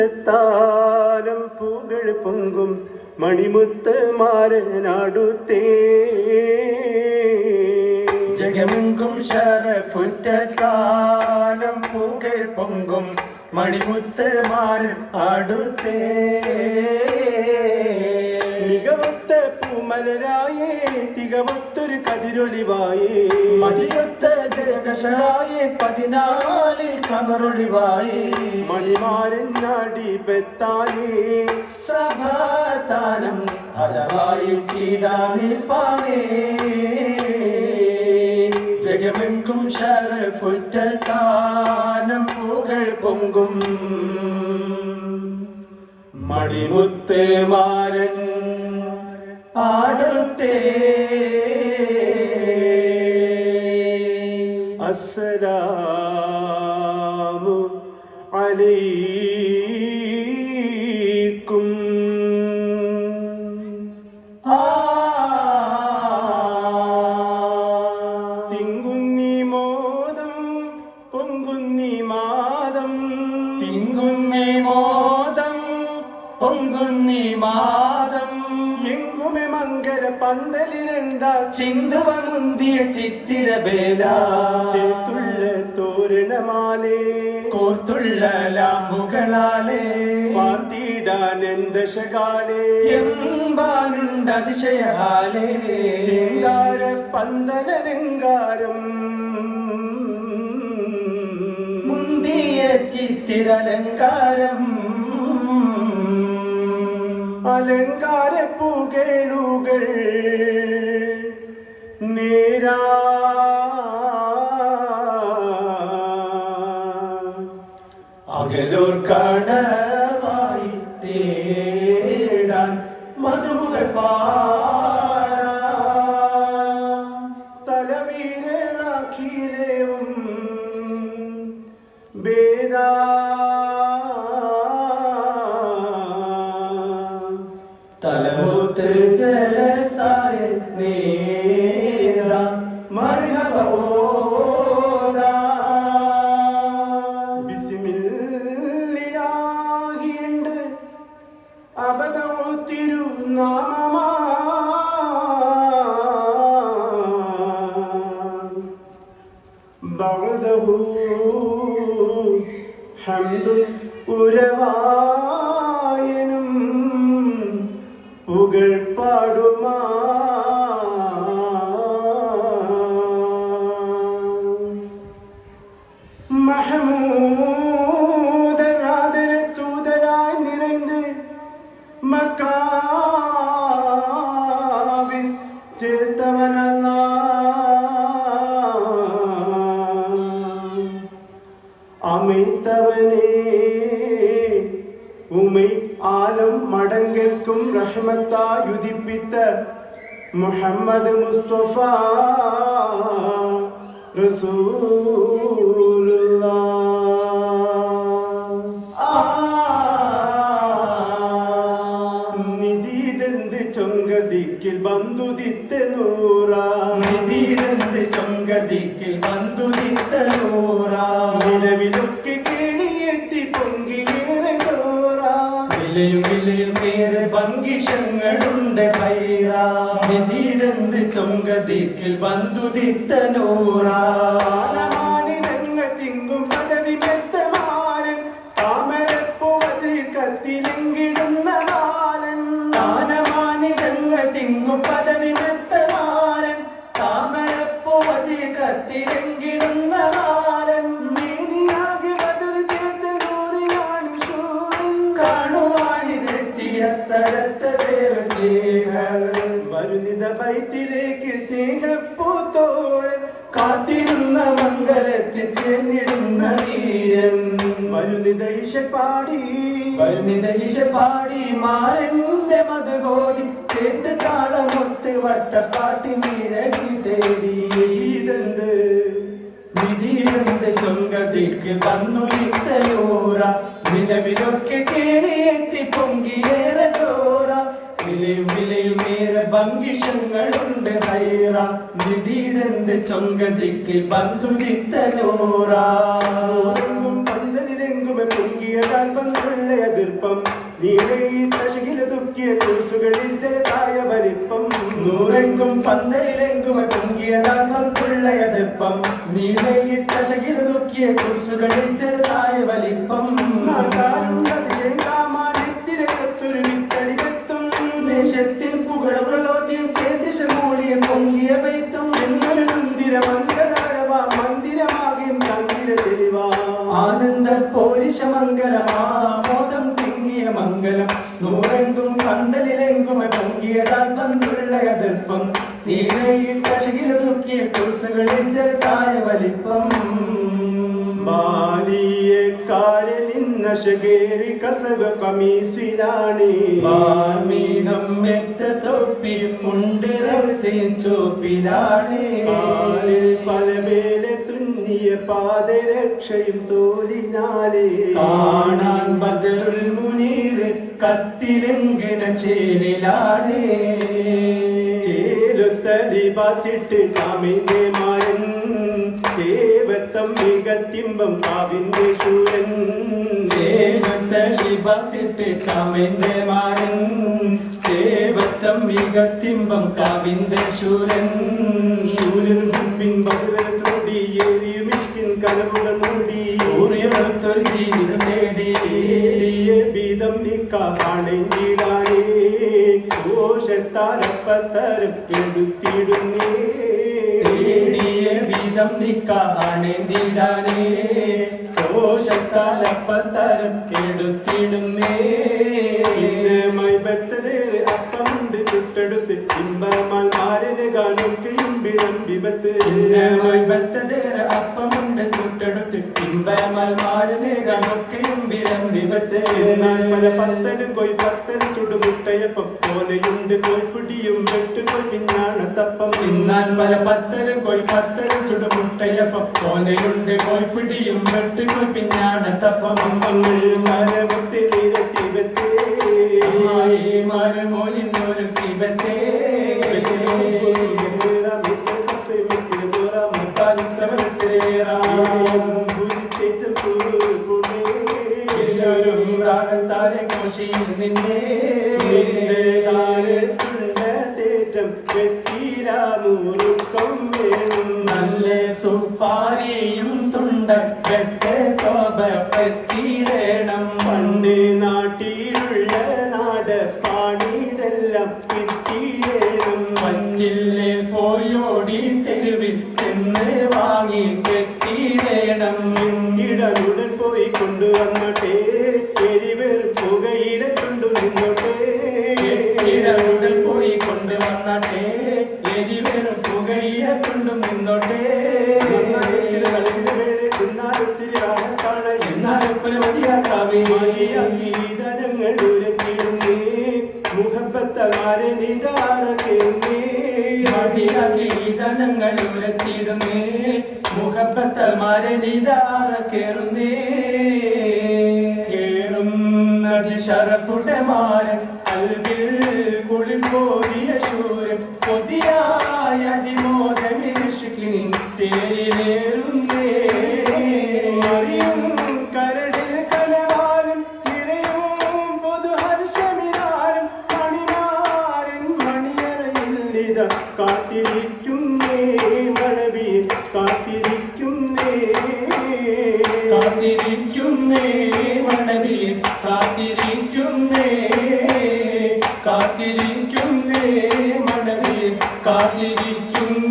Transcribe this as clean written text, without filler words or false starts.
താരം പൂകൾ പൊങ്കും മണിമുത്ത് മാരനാടുത്തേ ജഗമെങ്കും ഷറഫുറ്റ താരം പൂകൾ പൊങ്കും മണിമുത്ത് മാരൻ ആടുത്തേ മികവത്ത പൂമലരായേ തികവത്തൊരു കതിരൊളിവായേ മതിയൊത്ത ജഗഷായേ 14 കമറൊളിവായേ മണിമാരൻ നാടി പെത്താനേ സഭാതാനം അതവായിട്ടീതാ നിൽപ്പാനേ ജഗമെങ്കും ഷറഫുറ്റ താനം പൂകൾ പൊങ്കും മണിമുത്ത് മാരൻ ആടുത്തേ അസ്സലാമു അലൈക്കും തിങ്കുന്നി മോദം പൊങ്കുന്നി മാദം തിങ്കുന്നി മോദം പൊങ്കുന്നി മാദം എങ്കുമെ മംഗല പന്തലിലെന്താ ചിന്തുവ മുന്തിയ ചിത്തിരബേല ചേത്തുള്ള തോരണമാലേ കോർത്തുള്ള ലാമ്പുകളാലേ പാർത്തിടാനന്ദശകാലേ എമ്പാനുണ്ട് അതിശയഹാലേ ചിന്താര പന്തലലങ്കാരം മുന്തിയ ചിത്തിരലങ്കാരം അലങ്കാര പൂകേളുകൾ നേരാ അകലോർ കടവായി തേടാൻ മധുകൾ പാടാ തലവീരഖിലേവും വേദാ തലമുത്ത് ജലസായ നേദ മർഹബ ഓദാ ബിസ്മില്ലാഹിണ്ട് അബദഉ തിരുനാമമാ ബഅദഹു ഹംദുൻ ഉരവായനും പുകൾ പാടുമാ മഹമൂദരാദരത്തൂതരായി നിറൈந்து മക്കാവിൽ ചേർത്തവനല്ലാ அமைத்தவனே உமை ஆலம் மடங்கெல்கும் ரஹ்மத்தா யுதிப்பித்த முஹம்மது முஸ்தபா റസൂലുള്ളാഹ് നിധിതെന്ത് ചൊങ്കദിക്കിൽ ബന്ധുദിത്ത നൂറാ നിധിരന്ത് ചൊങ്കദിക്കിൽ ബന്ധുദിത്ത നൂറാ നിലവിലൊക്കെ കിണിയെത്തി പൊങ്കിയേറെ ചോറാ വിലയും വിലയും ഏറെ ഭംഗിഷങ്ങളുണ്ട് ഹൈറാ നിധിരന്ത് ചൊങ്കദിക്കിൽ ബന്ധുദിത്ത നൂറാ മാനിനങ്ങൾ തിങ്കും പദവി മെത്തമാരൻ താമരപ്പൂവതിൽ കത്തിലെങ്കിടുന്ന ബാലൻ താനമാനിടങ്ങൾ തിങ്ങും പദവി മെത്തമാരൻ താമരപ്പൂവതിൽ കത്തിലെങ്കിടുന്ന ബാലൻ മേനിയാകെ ബദർ ചേർത്ത നൂറിലാണ് ശൂരൻ കാണുവാനിതെത്തിയത്തരത്തേറെ സ്നേഹർ വരുന്നിത ബൈത്തിലേക്ക് സ്നേഹപ്പൂത്തോളൻ കാത്തിരുന്ന മംഗലത്തിൽ ചേർന്നിടുന്ന വീരൻ വരുന്നിത ഇഷപ്പാടി പാടി മാരന്റെ മധുകോതി ചേർത്ത് താളമൊത്ത് വട്ടപ്പാട്ടി നീരടി തേടി ഇതെന്ത് നിധിയിലെന്ത് ചൊങ്കതിക്ക് വന്നുലിത്തയോറ നിലവിലൊക്കെ കേളിയെത്തി പൊങ്കിയേറെ ചോറ വിലയും വിലയുമേറെ ഭംഗിഷങ്ങളുണ്ട് ഹൈറ നിധിയിലെന്ത് ചൊങ്കതിക്ക് വന്നുലിത്തയോറ പന്തലിലെങ്കുമെ പൊങ്കിയ കാൽപന്തുള്ളയത് നീളയിട്ട ശകില ദുഃഖിയ കുരിശുകളിൽ ജലസായ വലിപ്പം നൂറെങ്കും പന്തലിലെങ്കും പൊങ്കിയതാൽ പന്തുള്ള എതിർപ്പം നീളയിട്ട ശകില ദുഃഖിയ കുരിശുകളിൽ ജലസായ വലിപ്പം നാട്ടാരുണ്ടതിശയം കാമാനത്തിരകത്തൊരു വിത്തടി വെത്തും ദേശത്തിൽ പുകളുകളോദ്യം ചേതിശ മൂടിയ പൊങ്കിയ പെയ്ത്തും എന്നൊരു സുന്ദര മന്ദിരവരവാ മന്ദിരമാകെയും തന്ദിര തെളിവാ ആനന്ദ പോരിശമംഗലമാ മോദം തിങ്ങിയ മംഗലം നൂറെങ്കും പന്തലിലെങ്കും പൊങ്കിയതാൽ പന്തുള്ള എതിർപ്പം നീളയിട്ട ശകില ദുഃഖിയ കുരിശുകളിൽ ജലസായ വലിപ്പം ബാലിയക്കാരനിന്ന ശകേരി കസവ കമീസ്വിലാണ് വാർമീകം മെത്ത തൊപ്പി മുണ്ടിറസി ചോപ്പിലാണ് പലവേലെ തുന്നിയ പാദരക്ഷയും തോലിനാലേ കാണാൻ ബദറുൽ മുനീർ കത്തിലെങ്കിണ ചേലിലാണ് ചേലുത്ത ലിബാസിട്ട് ചാമിന്റെ മാരൻ ചേവത്തം മികത്തിമ്പം കാവിന്റെ ശൂരൻ ചേവത്ത ലിബാസിട്ട് ചമന്റെ മാരൻ ചേവത്തം മികത്തിമ്പം കാവിന്റെ ശൂരൻ ശൂരൻ മുമ്പിൻ ബഹുവന ചൂടി ഏറിയും ഇഷ്കിൻ കനവുകൾ മൂടി ൂറിയൊത്തൊരു ജീവിതം തേടി ബീതം നിക്കാണെങ്കിടാനേ കോശത്താരപ്പത്തരം എടുത്തിടുന്നേ തേടിയ വിധം നിക്കാണെന്തിടാനേ കോശത്താലപ്പത്തരം എടുത്തിടുന്നേ മൈബത്തതേറെ അപ്പമുണ്ട് ചുട്ടെടുത്ത് ഇമ്പമാൽ മാരന് കാണുകയും വിളമ്പിപത്ത് ബത്തതേറെ അപ്പമുണ്ട് ചുട്ടെടുത്ത് ഇമ്പമൽ മാരനെ കണക്കയും വിളമ്പിപത്ത് പല പത്തനും കൊയ് പത്തനും ചുടുമുട്ടയപ്പം പോലെയുണ്ട് കോയ്പിടിയും വെട്ടുകൊയ് പിന്നാണത്തപ്പം തിന്നാൽ പല പത്തരും കൊയ് പത്തരും ചുടുമുട്ടയപ്പം പോലെയുണ്ട് കോയ്പിടിയും വെട്ടുകൊയ് പിന്നാണത്തപ്പം മരമത്തെ നിരത്തി വെത്തേ മരമോലിനൊരു കിബത്തേ ാലെ കോശിയിൽ നിന്നെ തേറ്റം വെട്ടിരാമുറുക്കം വേണം നല്ല സുപ്പാരിയും തുണ്ടൊക്കെ കോപപ്പെത്തിയിടണം പണ്ട് നാട്ടിലുള്ള നാട് പാണിതെല്ലാം കിട്ടിയിടണം മഞ്ഞില്ലേ പോയോടി തെരുവിൽ ചെന്ന് വാങ്ങി കെത്തിയിടണം ഇടനുടൻ പോയി കൊണ്ടുവന്നട്ടെ എരിവർ പുകയില കൊണ്ടു നിന്നോട്ടെ ഇടനുടൻ പോയി കൊണ്ടുവന്നട്ടെ എരിവേറും പുകയില കൊണ്ടും നിന്നോട്ടെ കുന്നാരൊത്തിരി ആകത്താണ് എന്നാലൊപ്പന മതിയാക്കാവേ ഗീതങ്ങൾ ഉരക്കിടുന്നേ മുഖപ്പത്തമാരെ നിതാരക്കേന്നേ മതിയാക്കി ധനങ്ങൾ ഉരത്തിടുന്നേ മുഖപ്പത്തൽമാരെ നിതാറ കേറുന്നേ കേറും നദി ഷറഫുടമാരൻ അൽബിൽ കുളിർ കോരിയ ശൂരൻ കൊതിയായ അതിമോദമിഷിക്കിൽ തേരിലേറുന്നേ കരടിൽ കലവാലും നിറയും പൊതുഹർഷമിനാലും മണിമാരൻ മണിയറയില്ലിത കാത്തിരിക്കുന്നേ മഴവി കാത്തിരിക്കുന്നേ കാത്തിരിക്കുന്നേ മണവി കാത്തിരിക്കുന്നേ കാത്തിരിക്കുന്നേ മണവി കാത്തിരിക്കുന്നേ